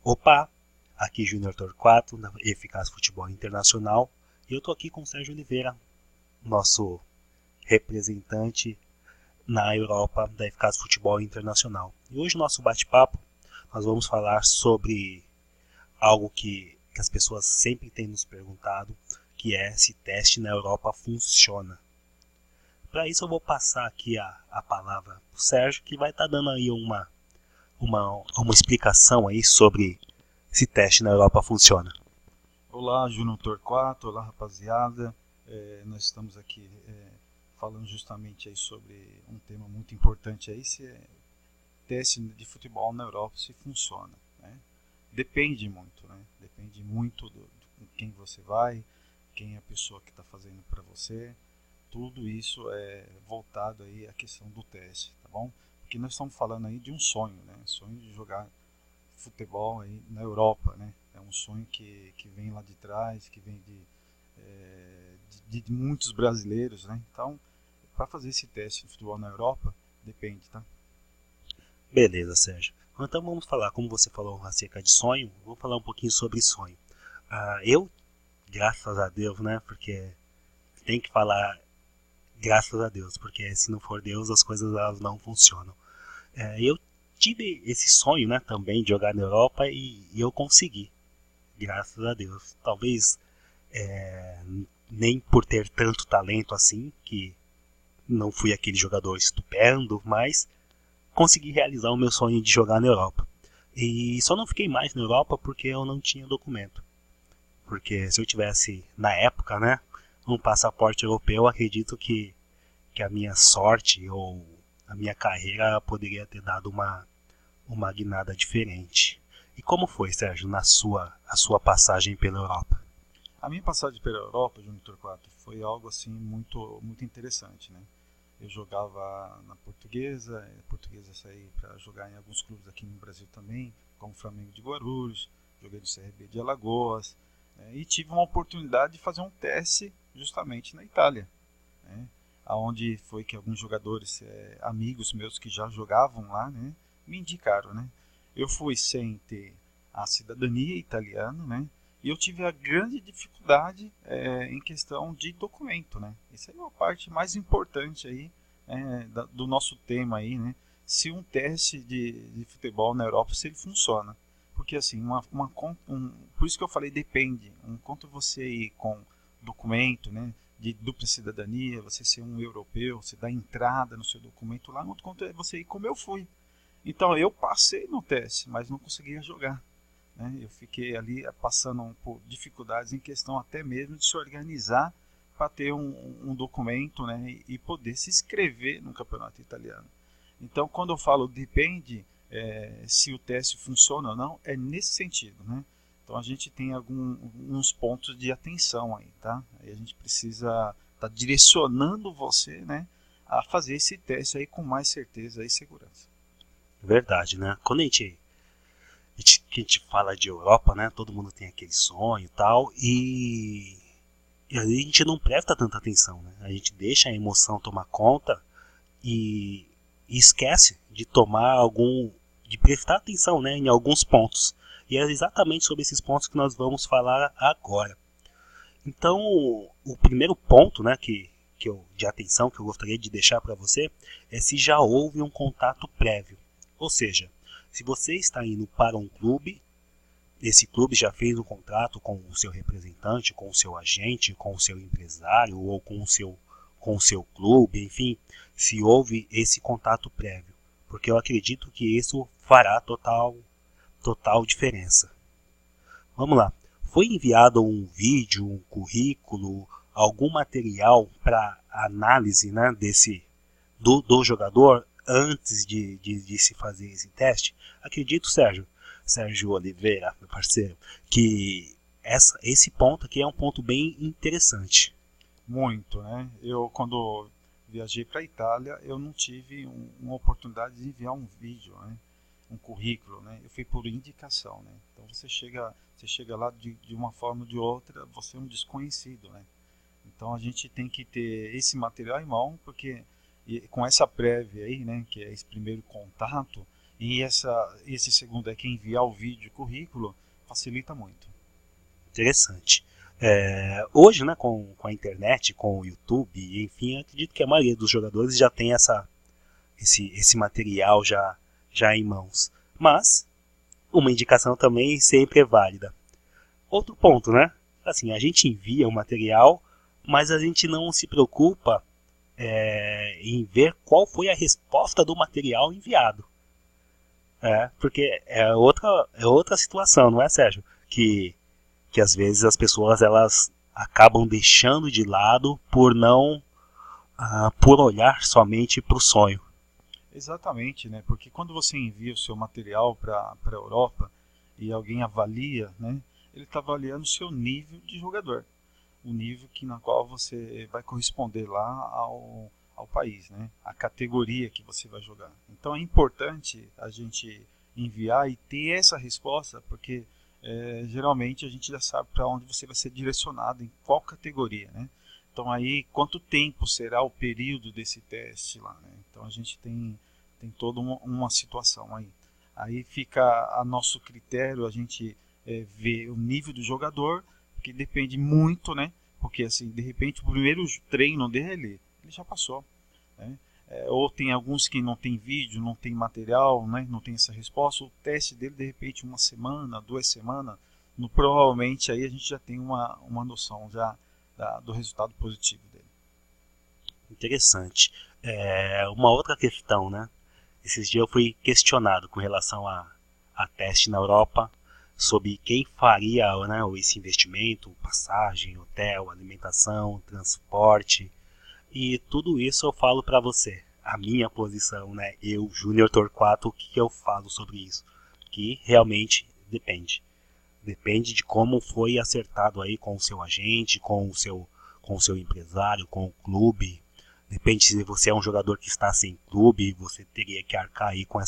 Opa, aqui Júnior Torquato, da Eficaz Futebol Internacional, e eu estou aqui com o Sérgio Oliveira, nosso representante na Europa da Eficaz Futebol Internacional. E hoje, no nosso bate-papo, nós vamos falar sobre algo que as pessoas sempre têm nos perguntado, que é se teste na Europa funciona. Para isso, eu vou passar aqui a palavra para o Sérgio, que vai estar dando aí uma explicação aí sobre se teste na Europa funciona. Olá, Júnior Torquato, olá rapaziada. Nós estamos aqui falando justamente aí sobre um tema muito importante aí, se é teste de futebol na Europa se funciona, né? Depende muito, né? Depende muito de quem você vai, quem é a pessoa que está fazendo para você. Tudo isso é voltado aí à questão do teste, tá bom? Porque nós estamos falando aí de um sonho, né? Sonho de jogar futebol aí na Europa, né? É um sonho que vem lá de trás, que vem de muitos brasileiros, né? Então, para fazer esse teste de futebol na Europa, depende, tá? Beleza, Sérgio. Então vamos falar, como você falou acerca de sonho, vamos falar um pouquinho sobre sonho. Eu, graças a Deus, né? Porque tem que falar graças a Deus, porque se não for Deus as coisas elas não funcionam. Eu tive esse sonho, né, também de jogar na Europa e eu consegui, graças a Deus. Talvez nem por ter tanto talento assim, que não fui aquele jogador estupendo, mas consegui realizar o meu sonho de jogar na Europa. E só não fiquei mais na Europa porque eu não tinha documento. Porque se eu tivesse, na época, né, um passaporte europeu, acredito que a minha sorte ou a minha carreira poderia ter dado uma guinada diferente. E como foi, Sérgio, a sua passagem pela Europa? A minha passagem pela Europa, Júnior Torquato, foi algo assim muito interessante, né? Eu jogava na Portuguesa, a Portuguesa saí para jogar em alguns clubes aqui no Brasil também, como o Flamengo de Guarulhos, joguei no CRB de Alagoas, né? E tive uma oportunidade de fazer um teste justamente na Itália, né? Aonde foi que alguns jogadores, amigos meus que já jogavam lá, né, me indicaram, né? Eu fui sem ter a cidadania italiana, né? E eu tive a grande dificuldade em questão de documento, né? Essa é a parte mais importante aí do nosso tema aí, né? Se um teste de futebol na Europa, se ele funciona. Porque assim, por isso que eu falei depende. Enquanto você ir com documento, né? De dupla cidadania, você ser um europeu, você dar entrada no seu documento lá, outro quanto é você ir como eu fui. Então eu passei no teste, mas não conseguia jogar, né? Eu fiquei ali passando por dificuldades em questão até mesmo de se organizar para ter um documento, né, e poder se inscrever no campeonato italiano. Então, quando eu falo depende se o teste funciona ou não, é nesse sentido, né? Então a gente tem alguns pontos de atenção aí, tá? Aí a gente precisa estar direcionando você, né, a fazer esse teste aí com mais certeza e segurança. Verdade, né? Quando que a gente fala de Europa, né? Todo mundo tem aquele sonho e tal, e a gente não presta tanta atenção, né? A gente deixa a emoção tomar conta e, e esquece de de prestar atenção, né, em alguns pontos. E é exatamente sobre esses pontos que nós vamos falar agora. Então, o primeiro ponto, né, de atenção que eu gostaria de deixar para você é se já houve um contato prévio. Ou seja, se você está indo para um clube, esse clube já fez um contrato com o seu representante, com o seu agente, com o seu empresário ou com o seu clube, enfim, se houve esse contato prévio. Porque eu acredito que isso fará total diferença. Vamos lá. Foi enviado um vídeo, um currículo, algum material para análise, né, do jogador antes de se fazer esse teste? Acredito, Sérgio Oliveira, meu parceiro, que esse ponto aqui é um ponto bem interessante. Muito, né? Eu quando viajei para a Itália, eu não tive uma oportunidade de enviar um vídeo, né? Um currículo, né? Eu fui por indicação, né? Então você chega lá de uma forma ou de outra, você é um desconhecido, né? Então a gente tem que ter esse material em mão, porque com essa prévia aí, né, que é esse primeiro contato, E esse segundo é que enviar o vídeo e currículo facilita muito. Interessante. Hoje, né, com a internet, com o YouTube, enfim, acredito que a maioria dos jogadores já tem esse material já em mãos. Mas uma indicação também sempre é válida. Outro ponto, né? Assim, a gente envia o material, mas a gente não se preocupa em ver qual foi a resposta do material enviado. Porque é outra situação, não é, Sérgio? Que às vezes as pessoas elas acabam deixando de lado por não por olhar somente para o sonho. Exatamente, né? Porque quando você envia o seu material para a Europa e alguém avalia, né? Ele está avaliando o seu nível de jogador, o nível na qual você vai corresponder lá ao país, né? A categoria que você vai jogar. Então é importante a gente enviar e ter essa resposta, porque geralmente a gente já sabe para onde você vai ser direcionado, em qual categoria, né? Então aí, quanto tempo será o período desse teste lá, né? Então a gente tem toda uma situação aí. Aí fica a nosso critério, a gente ver o nível do jogador, que depende muito, né? Porque assim, de repente o primeiro treino dele, ele já passou, né? Ou tem alguns que não tem vídeo, não tem material, né? Não tem essa resposta. O teste dele, de repente, 1 semana, 2 semanas, provavelmente aí a gente já tem uma noção já do resultado positivo dele. Interessante. Uma outra questão, né? Esses dias eu fui questionado com relação a teste na Europa sobre quem faria, né, esse investimento, passagem, hotel, alimentação, transporte. E tudo isso eu falo para você. A minha posição, né? Eu, Júnior Torquato, o que eu falo sobre isso? Que realmente depende. Depende de como foi acertado aí com o seu agente, com o seu empresário, com o clube. Depende se você é um jogador que está sem clube, você teria que arcar aí com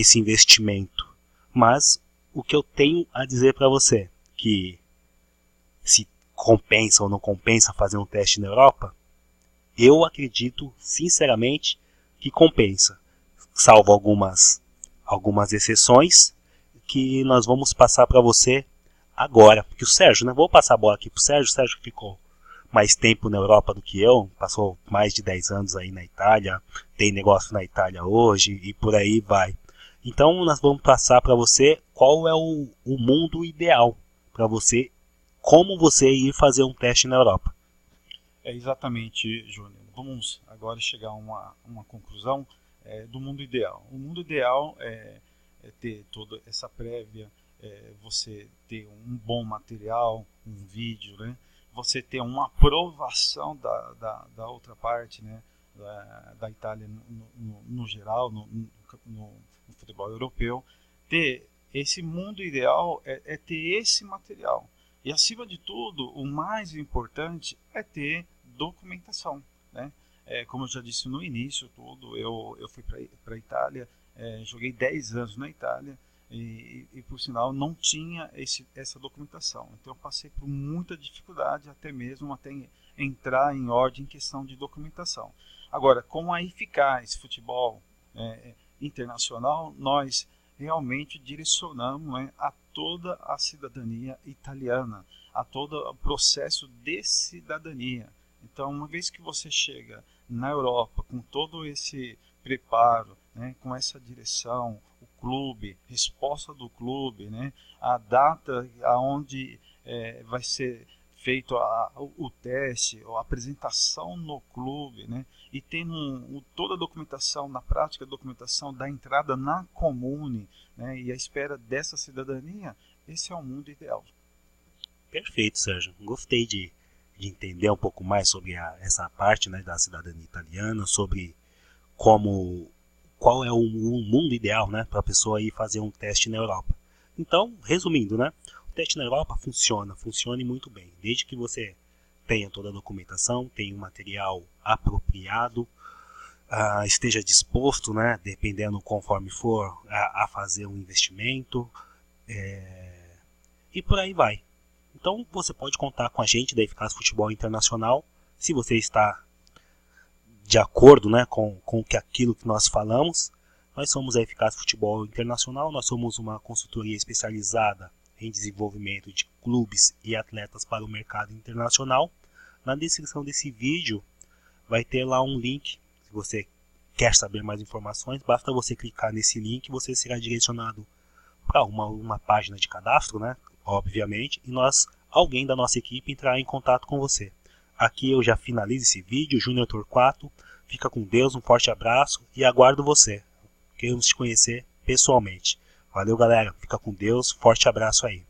esse investimento. Mas o que eu tenho a dizer para você, que se compensa ou não compensa fazer um teste na Europa, eu acredito sinceramente que compensa, salvo algumas exceções que nós vamos passar para você agora. Porque o Sérgio, né? Vou passar a bola aqui para o Sérgio que ficou mais tempo na Europa do que eu, passou mais de 10 anos aí na Itália, tem negócio na Itália hoje e por aí vai. Então nós vamos passar para você qual é o mundo ideal para você, como você ir fazer um teste na Europa. Exatamente, Júnior. Vamos agora chegar a uma conclusão do mundo ideal. O mundo ideal é ter toda essa prévia, você ter um bom material, um vídeo, né? Você ter uma aprovação da outra parte, né? Da Itália no geral, no futebol europeu. Ter esse mundo ideal é ter esse material. E acima de tudo, o mais importante é ter documentação, né? Como eu já disse no início, eu fui para a Itália, joguei 10 anos na Itália e por sinal não tinha essa documentação. Então eu passei por muita dificuldade até entrar em ordem em questão de documentação. Agora, com a eficaz futebol internacional, nós realmente direcionamos, né, a toda a cidadania italiana, a todo o processo de cidadania. Então, uma vez que você chega na Europa com todo esse preparo, né, com essa direção, o clube, resposta do clube, né, a data aonde vai ser feito o teste, a apresentação no clube, né, e tendo toda a documentação, na prática a documentação da entrada na comune, né, e a espera dessa cidadania, esse é o mundo ideal. Perfeito, Sérgio. Gostei de entender um pouco mais sobre essa parte, né, da cidadania italiana, sobre qual é o mundo ideal, né, para a pessoa ir fazer um teste na Europa. Então, resumindo, né, o teste na Europa funciona muito bem, desde que você tenha toda a documentação, tenha um material apropriado, esteja disposto, né, dependendo conforme for, a fazer um investimento, e por aí vai. Então você pode contar com a gente da Eficaz Futebol Internacional. Se você está de acordo, né, com aquilo que nós falamos. Nós somos a Eficaz Futebol Internacional, nós somos uma consultoria especializada em desenvolvimento de clubes e atletas para o mercado internacional. Na descrição desse vídeo vai ter lá um link. Se você quer saber mais informações, basta você clicar nesse link e você será direcionado para uma página de cadastro, né? Obviamente, e alguém da nossa equipe entrará em contato com você. Aqui eu já finalizo esse vídeo, Júnior Torquato. Fica com Deus, um forte abraço e aguardo você. Queremos te conhecer pessoalmente. Valeu, galera. Fica com Deus, forte abraço aí.